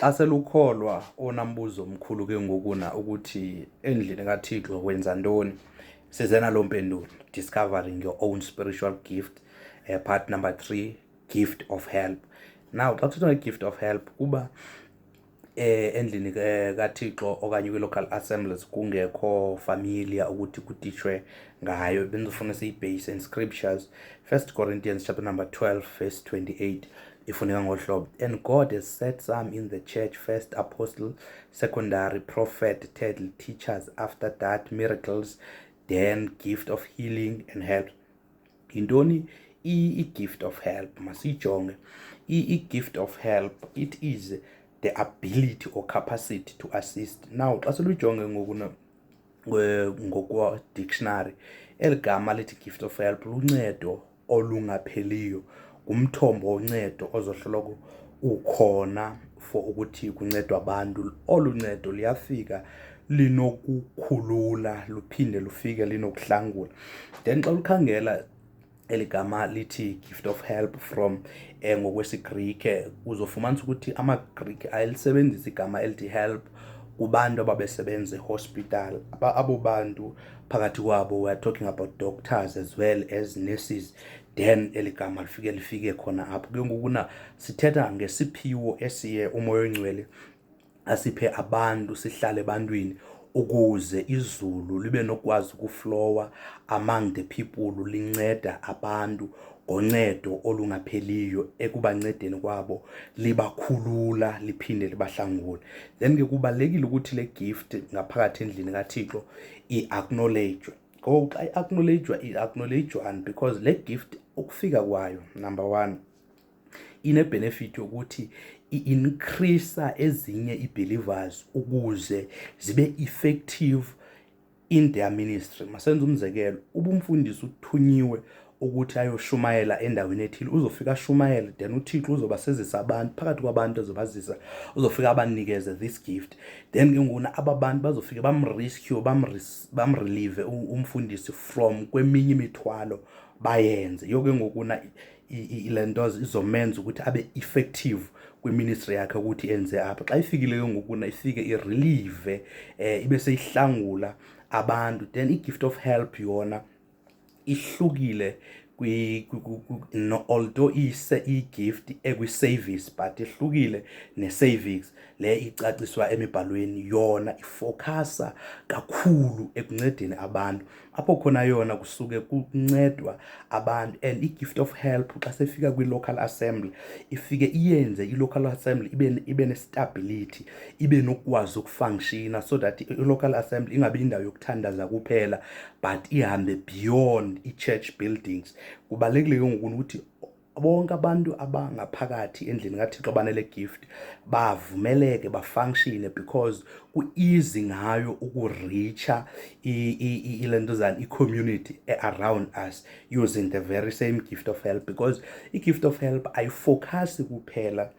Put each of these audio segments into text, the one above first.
Xa selukholwa onambuzo omkhulu ke ngokuna ukuthi endlini kaThixo wenza ntoni, size nalo mpendulo, discovering your own spiritual gift, part number 3, gift of help. Now xa kuthethwa nge-gift of help kuba endlini kaThixo okanye kwi-local assemblies kungekho familiar ukuthi kutishwe ngayo, bendifuna siyibase in scriptures. 1 Corinthians chapter number 12 verse 28 ifuneka ngohlobo, and God has set some in the church, first apostle, secondary prophet, third teachers, after that miracles, then gift of healing and help. Yintoni i-gift of help? Masiyijonge. I-gift of help, it is the ability or capacity to assist. Now xa solujonge ngokwa dictionary, eli gama lithi gift of help luncedo olungapheliyo, ngumthombo woncedo ozohloloko ukhona for ukuthi kuncedwe abantu. Olu ncedo liyafika linokukhulula, luphinde lufike linokuhlangula. Then xa lukhangela eli gama lithi gift of help from ngokwesiGrike, uzofumanisa ukuthi amaGrike ayelisebenzisa igama elithi help kubantu ababesebenza ehospital. Abo bantu phakathi kwabo, we are talking about doctors as well as nurses. Then eli gama lifike khona apho. Ke ngokuna sithetha ngesiphiwo esiye umoya oyingcwele asiphe abantu, sihlale ebantwini ukuze izulu libe nokwazi ukuflowa among the people, linceda abantu ngoncedo olungapheliyo ekubancedeni kwabo, libakhulula liphinde libahlangule. Then ke kubalekile ukuthi le gift ngaphakathi endlini kaThixo i-acknowledge. Ngoku xa i-acknowledge because le gift ukufika kwayo, number 1, ine-benefit yokuthi i-increase ezinye i-believers ukuze zibe effective in their ministry. Masenze umzekelo, ubumfundisi uthunyiwe ukuthi ayoshumayela endaweni ethile, uzofika ashumayele, then uThixo uzobasezisa abantu phakathi kwabantu ezobazisa, uzofika abanikeze this gift. Then ke nguna aba bantu bazofika bamrescue, bamrelieve umfundisi from kweminye imithwalo bayenze. Yonke ngokuna ilento izomenza ukuthi abe effective kwiministry yakhe ukuthi enze apha. Xa ifikile ke ngokuna ifike irelieve, ibe seyihlangula abantu. Then i-gift of help yona ihlukile although i-gift ekwi-service, but ihlukile ne-service le icaciswa emibhalweni. Yona ifocusa kakhulu ekuncedeni abantu, apho khona yona kusuke kuncedwa abantu. And i-gift of help xa sefika kwi-local assembly ifike iyenze i-local assembly ibe ne-stability, ibe nokwazi ukufunctiona, so that i-local assembly ingabi indawo yokuthandaza kuphela but ihambe beyond i-church buildings. Kubalekile ke ngokuthi bonke abantu abangaphakathi endlini kaThixo abanele gift bavumeleke bafunctione, because ku-easy ngayo ukureacha ilentozana i-community around us using the very same gift of help. Because i-gift of help ayifocus kuphela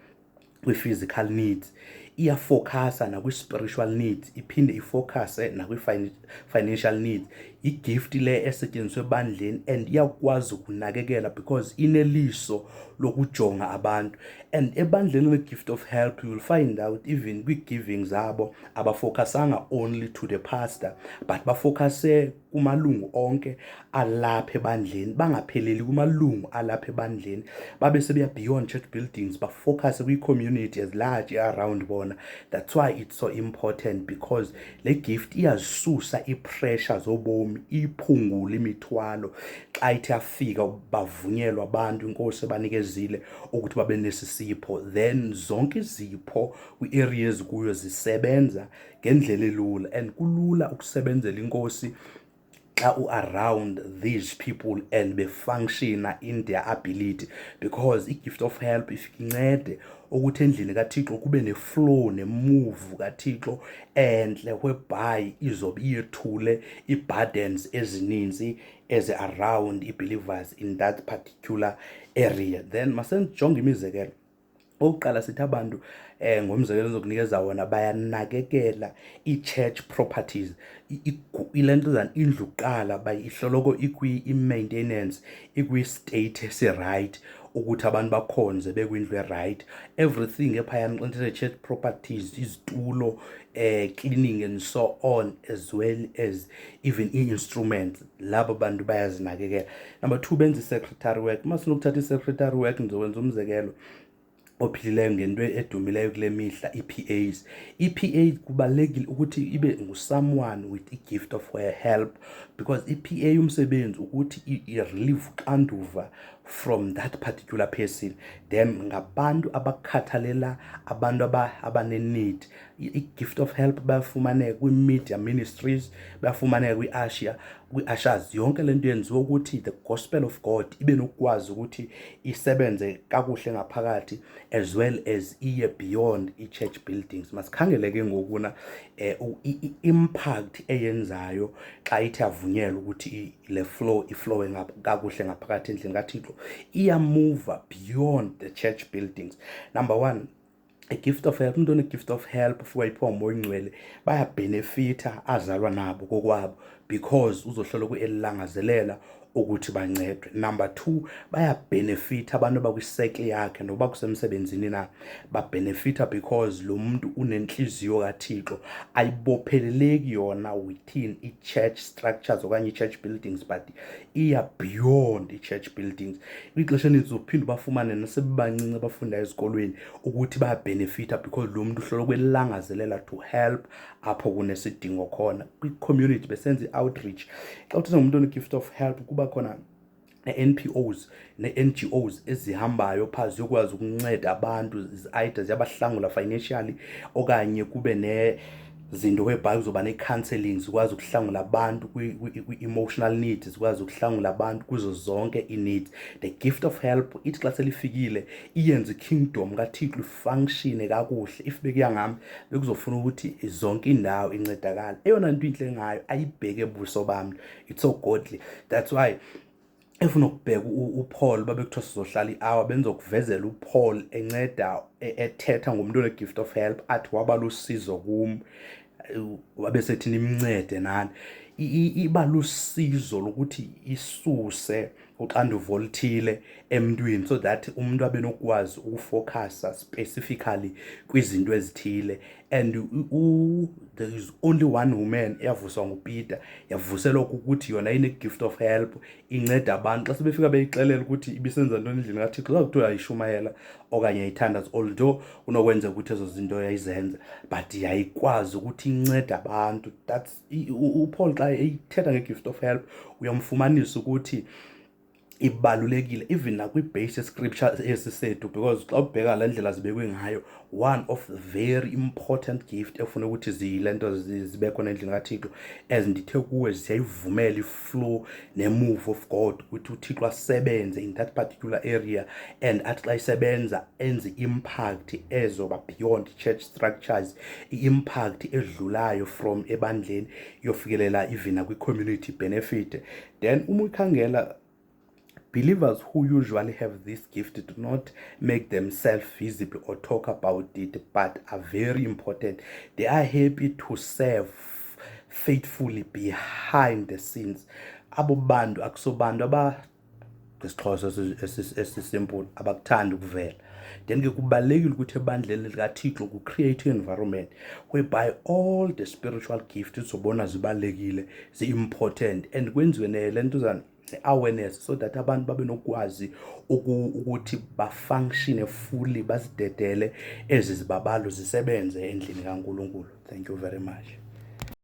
kwi-physical needs, iyafocusa nakwi-spiritual needs, iphinde ifocuse nakwi-financial needs. I-gift le esetyenziswe ebandleni and iyakwazi ukunakekela because ineliso lokujonga abantu. And ebandleni le-gift of help you will find out even kwi-giving zabo abafocusanga only to the pastor, but bafocuse kumalungu onke alapha ebandleni, bangapheleli kumalungu alapha ebandleni, babe sebeya beyond church buildings, bafocus kwi-community as large around bona. That's why it's so important, because le gift iyazisusa i-pressure zobomi, iphungule imithwalo. Xa ithi yafika bavunyelwa abantu, inkosi banikezile ukuthi babe nesisipho, then zonke izipho kwi-areas kuyo zisebenza ngendlela elula. And kulula ukusebenzela inkosi xa u-around these people and befunctiona in their ability, because i-gift of help ifike incede ukuthi endlini kaThixo kube ne-flow ne-move kaThixo enhle, whereby izobe iyethule i-burdens ezininzi eze-around i-believers in that particular area. Then masenjonge imizekelo. Okokuqala sithi abantu ngomzekelo ezokunikeza wona bayanakekela i-church properties, ilentozana indlu kuqala bayihloloko ikwi-maintenance, ikwi-state esi-right ukuthi abantu bakhonze bekwindlu right. Everything ephayana into church properties, izitulo, cleaning and so on, as well as even instruments, labo bantu bayazinakekela. Number 2, benza secretary work. Masinokuthatha secretary work, ngizokwenza umzekelo ophilileyo ngento edumileyo kule mihla, EPAs. EPA kubalekile ukuthi ibe someone with a gift of help, because EPA umsebenzi ukuthi i-relieve uxanduva from that particular person. Then ngabantu abakhathalela abantu abane-need. I-gift of help bayafumaneka kwi-media ministries, bayafumaneka kwi-ushers. Yonke lento yenziwa ukuthi the gospel of God ibe nokwazi ukuthi isebenze kakuhle ngaphakathi, as well as iye beyond i-church buildings. Masikhangele ke ngokuna i-impact eyenzayo xa ithi avunyelwa ukuthi le flow iflowe kakuhle ngaphakathi endlini kaThixo, iyamove beyond the church buildings. Number 1, a gift of help. Umuntu one-gift of help ufika iphiwa umoya oyingcwele bayabenefitha azalwa nabo kokwabo, because uzohlala ku-elangazelela ukuthi bancedwe. Number 2, bayabenefitha abantu abakwisekle yakhe noba kusemsebenzini na, babenefitha because lo muntu unenhliziyo kaThixo, ayibopheleleki yona within i-church structures okanye i-church buildings, but iya beyond i-church buildings. Ixesha elinintsi uphinde bafumane nasebancinci abafunda ezikolweni ukuthi bayabenefitha because lo muntu uhlala kwelangazelela to help apho kunesidingo khona. Kwi-community besenza i-outreach. Xa uthetha ngomuntu one-gift of help, kuba khona ne-NPOs ne-NGOs ezihambayo phansi ziyokwazi ukunceda abantu, either ziyabahlangula financially okanye kube nezinto whereby kuzoba ne-counseling, zikwazi ukuhlangula abantu kwi-emotional needs, zikwazi ukuhlangula abantu kuzo zonke i-needs. The gift of help ithi xa selifikile iyenze i-kingdom kaThixo ifunction kakuhle. If bekuya ngami bekuzofuna ukuthi zonke indawo incedakala. Eyona nto inhle ngayo ayibheke ebuso bami, it's so godly. That's why efuna ukubheka uPaul babekuthiwa sizohlala i-hour, benzokuvezela uPaul enceda ethetha ngomuntu one-gift of help, athi waba lusizo kum, wabesethi nimncede nani. Iba lusizo lokuthi isuse uxanduva oluthile emntwini, so that umuntu abe nokwazi ukufocusa specifically kwizinto ezithile. And there is only one woman eyavuswa nguPeter, yavuselwa ukuthi yona ine-gift of help, inceda abantu. Xa sebefika beyixelela ukuthi ibisenza ntoni endlini kaThixo, zakuthiwa yayishumayela okanye yayithandaza, although unokwenza ukuthi ezo zinto yayizenza, but yayikwazi ukuthi inceda abantu. That's uPaul xa ethetha nge-gift of help uyamfumanisa ukuthi ibalulekile even nakwi-base scripture esisethu, because xa ubheka le ndlela zibekwe ngayo, one of the very important gift efuna ukuthi zilento zibe khona endlini kaThixo, as ndithe kuwe, ziyayivumela i-flow ne-move of God ukuthi uThixo asebenze in that particular area, and athi xa isebenza enze impact ezoba beyond church structures, i-impact edlulayo from ebandleni yofikelela even nakwi-community benefit. Then uma uyikhangela, believers who usually have this gift do not make themselves visible or talk about it, but are very important. They are happy to serve faithfully behind the scenes. Abo bantu akusobantu ngesixhosa esisimple abakuthanda ukuvela. Then ke kubalekile ukuthi ebandleni likaThixo ku-create environment whereby all the spiritual gifts zobona zibalekile, zi-important, and kwenziwe lento awareness, so that abantu babe nokwazi ukuthi bafunction fully, bazidedele ezi zibabalo zisebenze endlini kaNkulunkulu. Thank you very much.